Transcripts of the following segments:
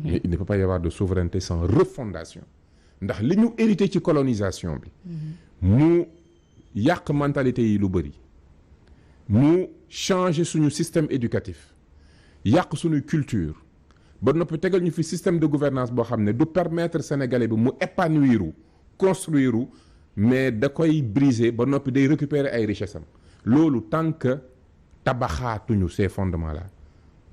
mais il ne peut pas y avoir de souveraineté sans refondation ndax li ñu hérité ci colonisation bi mu yàq mentalité yi lu bëri mu changer suñu système éducatif yàq suñu culture ba noppi tegal ñu fi système de gouvernance boo xam ne du permettre sénégalais bi mu épanouir construire mais da koy briser ba noppi day récupérer ay richesses am loolu tant que tabaxaatuñu ces fondements là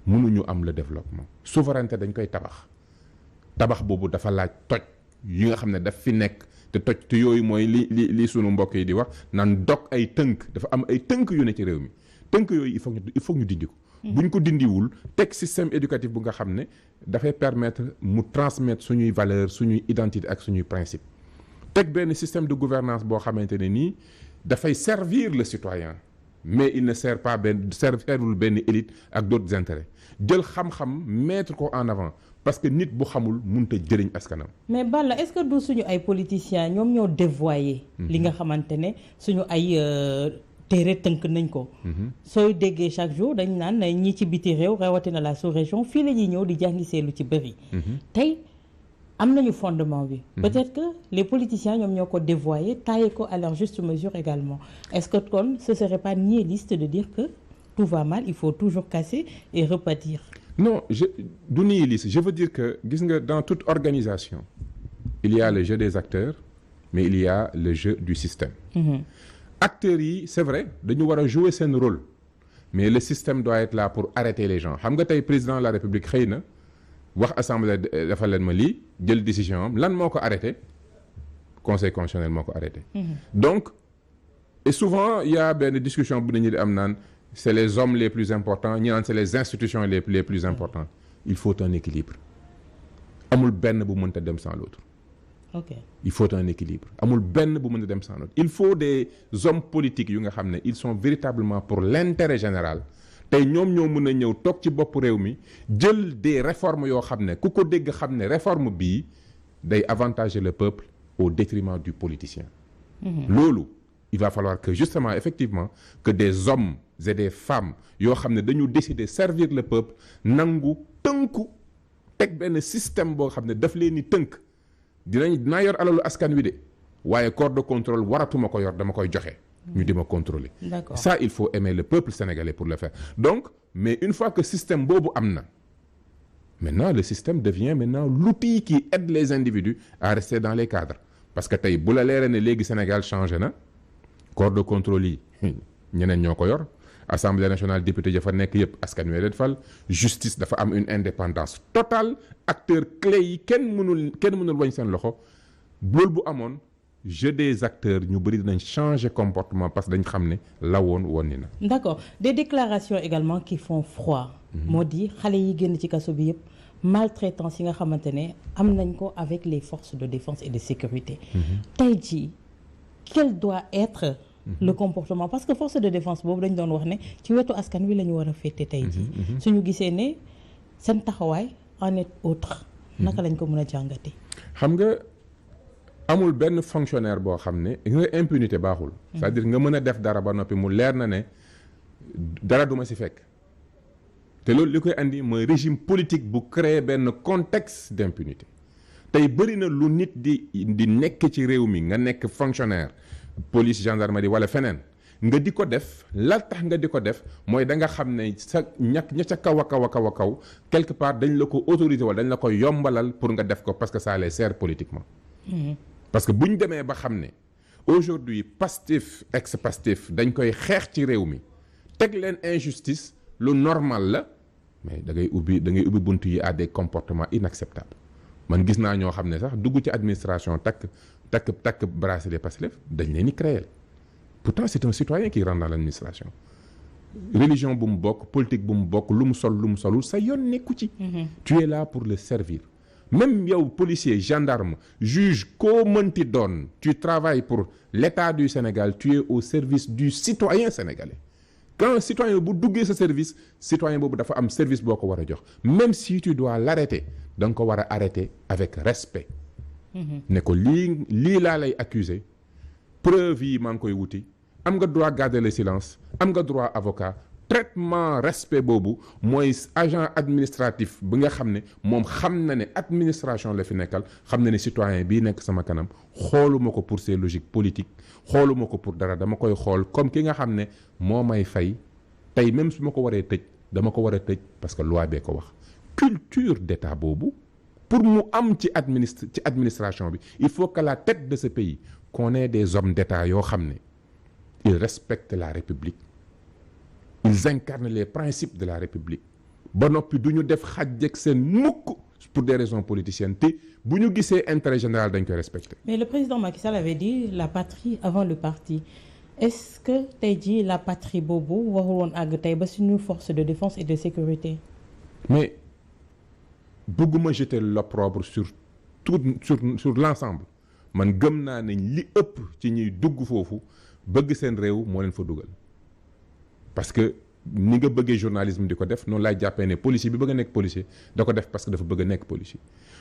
mënuñu am le développement souveraineté dañ koy tabax boobu dafa laaj toj yi nga xam ne daf fi nekk te toj te yooyu mooy li sunu mbokk yi di wax naan dog ay tënk dafa am ay tënk yu ne ci réew mi tënk yooyu il faut ñu dindi ko buñ ko dindiwul teg système éducatif bu nga xam ne dafay permettre mu transmettre suñuy valeur suñuy identité ak suñuy principe teg benn système de gouvernance boo xamante ne nii dafay servir le citoyen mais il ne sert pas servirul benn élite ak d'autres intérêts jël xam-xam mettre ko en avant parce que nit bu xamul mënut a jëriñ askanam. mais Balla est-ce que du suñu ay politiciens ñoom ñoo dévoyé. li nga xamante ne suñu ay téere tënk nañ ko. sooy déggee chaque jour dañ naan ñi ci biti réew rawatina la sous-région fii la ñuy ñëw di jàngi seelu ci bëri. tey am nañu fondement bi. peut-être que les politiciens ñoom ñoo ko dévoyé taillé ko à leur juste mesure également est-ce que kon ce serait pas nihiliste de dire que tout va mal il faut toujours casser et rebâtir. non du nihiliste je veux dire que gis nga dans toute organisation il y a le jeu des acteurs mais il y a le jeu du système. acteurs yi c'est vrai dañu war a jouer seen rôle mais le système doit être là pour arrêter les gens xam nga tey président de la République xëy na wax assemblée dafa leen ma lii jël décision am lan moo ko arrêté conseil constitutionnel moo ko arrêté. donc et souvent il y a benn discussion bu nañu di am naan c'est les hommes les plus importants ñi naan c'est les institutions les plus importantes il faut un équilibre amul benn bu mënta dem sans l'autre. ok il faut un équilibre amul benn bu mën a dem sans l'autre il faut des hommes politiques yu nga xam ne ils sont véritablement pour l'intérêt général tey ñoom ñoo mën a ñëw toog ci bopp réew mi jël des réformes yoo xam ne ku ko dégg xam ne réforme bii day avantager le peuple au détriment du politicien. loolu il va falloir que justement effectivement que des hommes et des femmes yoo xam ne dañu décider servir le peuple nangu tënku teg benn système boo xam ne daf leen ni tënk. dinaa yor alalu askan wi de waaye corps de contrôle waratuma ko yor dama koy joxe. ñu di ma contrôler. D'accord. Ça il faut aimer le peuple sénégalais pour le faire donc mais une fois que système boobu am na maintenant le système devient maintenant l'outil qui aide les individus à rester dans les cadres parce que tey bu la leeree ne léegi Sénégal changé na corps de contrôle yi ñeneen ñoo ko yor Assemblée nationale député ya fa nekk yëpp askan wi leen fal justice dafa am une indépendance totale acteurs clés yi kenn mënul wañ seen loxo bool bu amoon jeu des acteurs ñu bëri dinañ changer comportement parce que dañ xam ne la woon ni na. d'accord des déclarations également qui font froid. moo di xale yi génn ci kaso bi yëpp maltraitance yi nga xamante ne am nañ ko avec les forces de défense et de sécurité. tey jii quel doit être. le comportement parce que force de défense boobu dañ doon wax ne ci wetu askan wi la ñu war a féete tey jii. suñu gisee ne seen taxawaay en est autre. naka lañ ko mën a jàngate. xam nga amul benn fonctionnaire boo xam ne nga impunité baaxul. c'est-à-dire nga mën a def dara ba noppi mu leer na ne dara duma ci fekk te loolu li koy andi mooy régime politique bu créer benn contexte d'impunité tey bëri na lu nit di nekk ci réew mi nga nekk fonctionnaire. police gendarmerie wala feneen nga di ko def la tax nga di ko def mooy da nga xam ne sa ña ca kaw a kaw quelque part dañ la ko autoriser wala dañ la ko yombalal pour nga def ko parce que ça les sert politiquement. parce que bu ñu demee ba xam ne aujourd'hui Pastef ex-Pastef dañ koy xeex ci réew mi teg leen injustice lu normal la mais da ngay ubbi bunt yi à des comportements inacceptables man gis naa ñoo xam ne sax dugg ci administration takk bracelet Pastef dañ leen di créer pourtant c'est un citoyen qui rentre dans l'administration religion bu mu bokk politique bu mu bokk lu mu solul sa yoon nekku ci. tu es là pour le servir même yow policier gendarme juge koo mënti doon tu travailles pour l'État du Sénégal tu es au service du citoyen sénégalais quand citoyen bu duggee sa service citoyen boobu dafa am service boo ko war a jox même si tu dois l'arrêter da nga ko war a arrêter avec respect. ne ko lii laa lay accuser preuve yi maa ngi koy wuti am nga droit garder le silence am nga droit avocat traitement respect boobu mooy agent administratif bi nga xam ne moom xam na ne administration la fi nekkal xam na ne citoyen bii nekk sama kanam xooluma ko pour ses logiques politiques xooluma ko pour dara dama koy xool comme ki nga xam ne moo may fay tey même su ma ko waree tëj dama ko war a tëj parce que loi bee ko wax culture d'état boobu pour mu am ci administration bi il faut qu'à la tête de ce pays qu'on ait des hommes d'état yoo xam ne ils respectent la République ils incarnent les principes de la République ba noppi du ñu def xàjjeg seen mukk pour des raisons politiciennes te bu ñu gisee intérêt général dañ koy respecter. Mais le président Macky Sall avait dit la patrie avant le parti. Est-ce que tey jii la patrie boobu warul woon àgg tey ba suñu force de défense et de sécurité. Mais bëgguma jeter l'opprobre sur l'ensemble man gëm naa ne li ëpp ci ñuy dugg foofu bëgg seen réew moo leen fa dugal parce que ni nga bëggee journalisme di ko def noonu laay jàppee ne policier bi bëgg a nekk policier da ko def parce que dafa bëgg a nekk policier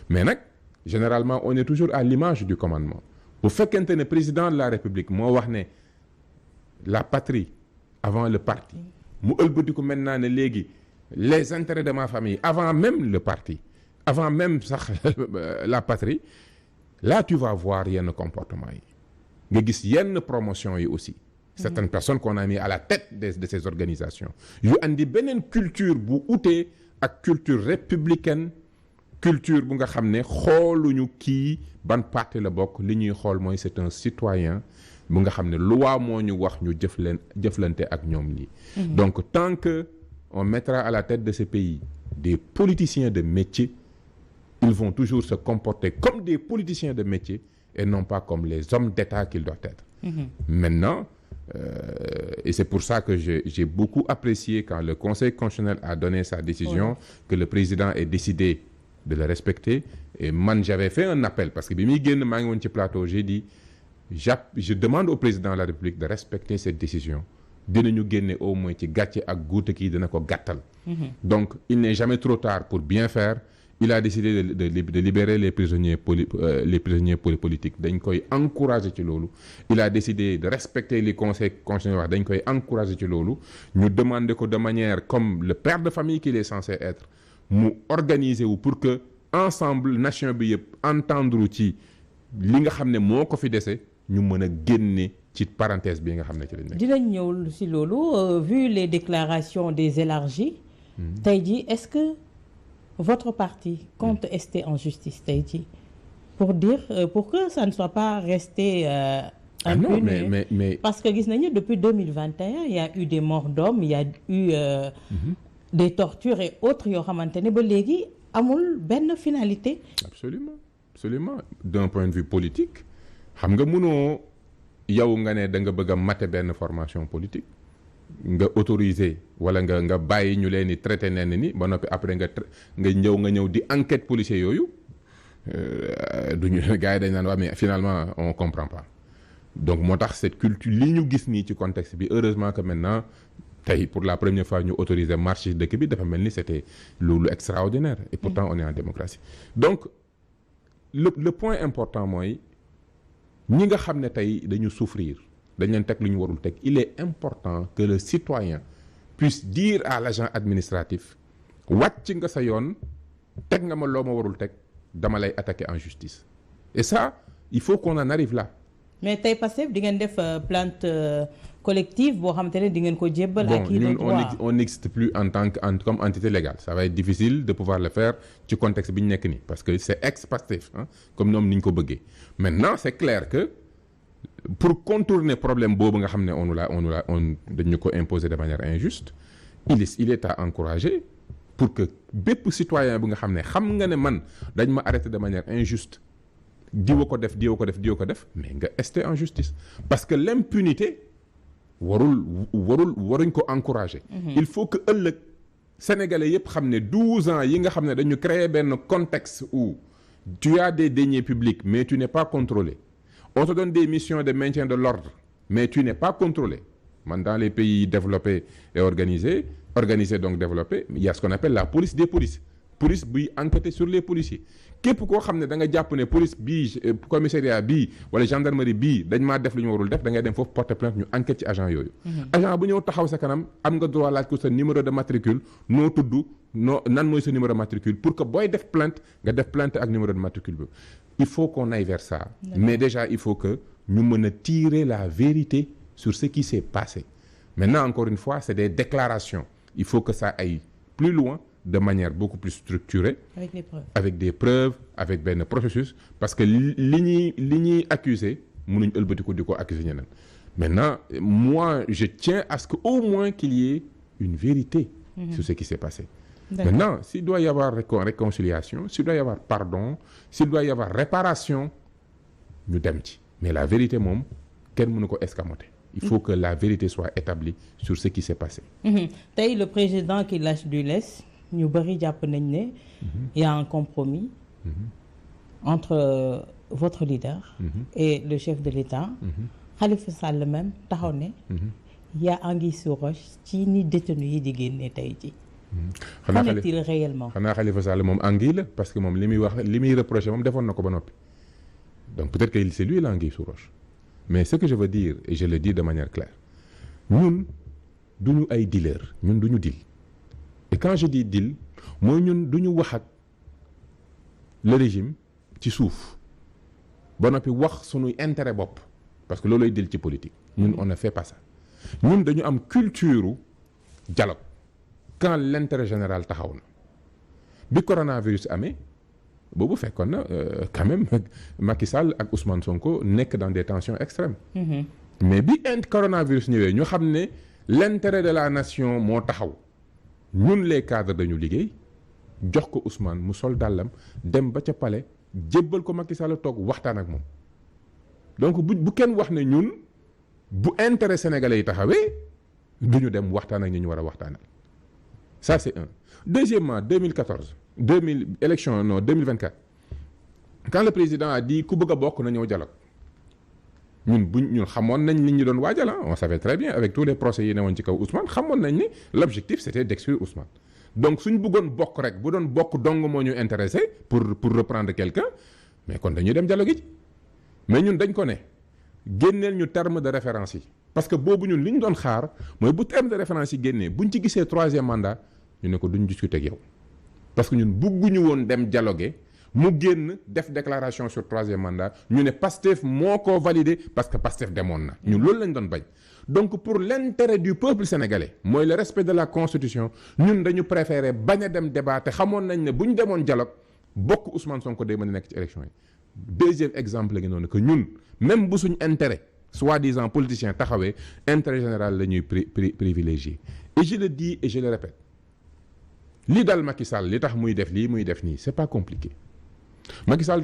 mais nag généralement on est toujours à l'image du commandement bu fekkente ne président de la République moo wax ne la patrie avant le parti mu ëlbatiku maintenant ne léegi les intérêts de ma famille avant même le parti avant même sax la patrie là tu vas voir yenn comportement yi nga gis yenn promotion yi aussi certaines personnes qu'on a mis à la tête de ces organisations yu andi beneen culture bu utee ak culture républicaine culture bu nga xam ne xooluñu kii ban parti la bokk li ñuy xool mooy c'est un citoyen bu nga xam ne loi moo ñu wax ñu jëflante ak ñoom lii donc tant que on mettra à la tête de ce pays des politiciens de métier ils vont toujours se comporter comme des politiciens de métier et non pas comme les hommes d'État qu'ils doivent être. Maintenant, et c'est pour ça que j'ai beaucoup apprécié quand le Conseil constitutionnel a donné sa décision, que le président ait décidé de le respecter. Et man, j'avais fait un appel parce que bi muy génn maa ngi woon ci plateau, j'ai dit je demande au président de la République de respecter cette décision. Dinañu génne au moins ci gàcce ak guute kii dina ko gàttal. Donc il n'est jamais trop tard pour bien faire. Il a décidé de libérer les prisonniers politiques dañ koy encourager ci loolu. Il a décidé de respecter les conseils constitutionnels dañ koy encourager ci loolu. ñu demander ko de manière comme le père de famille qu'il est censé être mu organiser wu pour que ensemble nation bi yëpp entendre ci li nga xam ne moo ko fi dese ñu mën a génne ci parenthèse bi nga xam ne ci lañ nekk. dinañ ñëw si loolu vu les déclarations des élargis. tey jii est-ce que votre parti compte rester en justice tey jii pour dire pour que ça ne soit pas resté impune. Non, mais parce que gis nañu depuis 2021 il y a eu des morts d'hommes il y a eu des tortures et autres yoo xamante ne ba léegi amul benn finalité. Absolument d'un point de vue politique xam nga mënoo yow nga ne da nga bëgg a mate benn formation politique nga autorisé wala nga bàyyi ñu leen di traité nenn ni ba noppi après nga ñëw di enquête policier yooyu duñu gars yi dañ naan waa mais finalement on comprend pas donc moo tax cette culture li ñu gis nii ci contexte bi heureusement que maintenant tey pour la première fois ñu autorisé marche dëkk bi dafa mel ni c'était lu extraordinaire et pourtant on est en démocratie donc le point important mooy ñi nga xam ne tey dañu souffrir dañ leen teg lu ñu warul teg il est important que le citoyen puisse dire à l'agent administratif wàcc nga sa yoon teg nga ma loo ma warul teg dama lay attaquer en justice et ça il faut qu'on en arrive là. mais tey Pastef di ngeen def plainte collective boo xamante ne di ngeen ko jébbal ak kii de droit. on n'existe plus comme entité légale ça va être difficile de pouvoir le faire ci contexte bi ñu nekk nii parce que c'est ex-Pastef comme ñoom ni ñu ko bëggee maintenant c'est clair que pour contourner problème boobu nga xam ne on dañu ko imposer de manière injuste il est à encourager pour que bépp citoyen bu nga xam ne xam nga ne man dañ ma arrêter de manière injuste diwa ko def mais nga rester en justice parce que l'impunité waruñ ko encourager. Il faut que ëllëg sénégalais yëpp xam ne 12 ans yi nga xam ne dañu créer benn contexte où tu as des deniers publics mais tu n'es pas contrôlé. On te donne des missions de maintien de l'ordre mais tu n'es pas contrôlé. Dans les pays développés et organisés donc développés, il y a ce qu'on appelle la police des polices. police buy enquêter sur les policiers képp koo xam ne da nga jàpp ne police bii commissariat bii wala gendarmerie bii dañ maa def lu ñu warul def da ngay dem foofu porter plainte ñu enquête ci agent yooyu. agent bu ñëw taxaw sa kanam am nga droit laaj ko sa numéro de matricule noo tudd nan mooy sa numéro de matricule pour que booy def plainte nga def plainte ak numéro de matricule bi. il faut qu'on aille vers ça. Mais déjà il faut que ñu mën a tirer la vérité sur ce qui s'est passé. Maintenant encore une fois c'est des déclarations. Il faut que ça aille plus loin de manière beaucoup plus structurée. Avec des preuves. Avec des preuves, avec benn processus parce que li ñuy accuser mënuñ ëlbatiku di ko accuser ñeneen. Maintenant moi je tiens à ce que au moins qu'il y ait une vérité sur ce qui s'est passé. Maintenant s'il doit y avoir réconciliation, s'il doit y avoir pardon, s'il doit y avoir réparation ñu dem ci mais la vérité moom kenn mënu ko escamoter. Il faut que la vérité soit établie sur ce qui s'est passé. Tey le président qui lâche du lest ñu bëri jàpp nañ ne il y a un compromis entre votre leader et le chef de l'État. Khalifa Sall même taxaw ne il y a anguille sous roche ci ni détenu yi di génne tey ji. Qu'en est-il réellement? xanaa Khalifa Sall moom anguille la parce que moom li muy wax li muy reproché moom defoon na ko ba noppi donc peut-être que c'est lui l'anguille sous roche. Mais ce que je veux dire et je le dis de manière claire ñun duñu ay dealers ñun duñu deal et quand je dis deal mooy ñun duñu wax ak le régime ci suuf ba noppi wax suñuy intérêt bopp parce que loolooy deal ci politique ñun on ne fait pas ça ñun dañu am culture dialogue quand l'intérêt général taxaw na bi coronavirus amee boobu fekkoon na quand même Macky Sall ak Ousmane Sonko nekk dans des tensions extrêmes. Mais bi coronavirus ñëwee ñu xam ne l'intérêt de la nation moo taxaw ñun les cadres dañu liggéey jox ko Ousmane mu sol dàllam dem ba ca palais jébbal ko Macky Sall toog waxtaan ak moom donc bu kenn wax ne ñun bu intérêt sénégalais yi taxawee duñu dem waxtaan ak ñi ñu war a waxtaanal ça c'est un. Deuxièmement 2024 quand le président a dit ku bëgg a bokk na ñëw dialogue ñun xamoon nañ li ñu doon waajal on savait très bien avec tous les procès yi newoon ci kaw Ousmane xamoon nañ ni l'objectif c'était d'exclure Ousmane donc suñ bëggoon bokk rek bu doon bokk dong moo ñu intéressé pour reprendre quelqu'un mais kon dañuy dem dialogue ji mais ñun dañ ko ne génneel ñu terme de référence yi parce que boobu ñun li ñu doon xaar mooy bu terme de référence yi génnee buñ ci gisee troisième mandat ñu ne ko duñ discuter ak yow parce que ñun bëgguñu woon dem dialoguer mu génn def déclaration sur troisième mandat ñu ne Pastef moo ko validé parce que Pastef demoon na ñun loolu lañ doon bañ donc pour l'intérêt du peuple sénégalais mooy le respect de la constitution ñun dañu préférer bañ a dem débat te xamoon nañ ne bu ñu demoon dialogue bokk Ousmane Sonko day mën a nekk ci élection yi. Deuxième exemple la ngi noonu que ñun même bu suñ intérêt soi-disant politicien taxawee intérêt général la ñuy privilégier et je le dis et je le répète li dal Macky Sall li tax muy def lii muy def nii c'est pas compliqué Macky Sall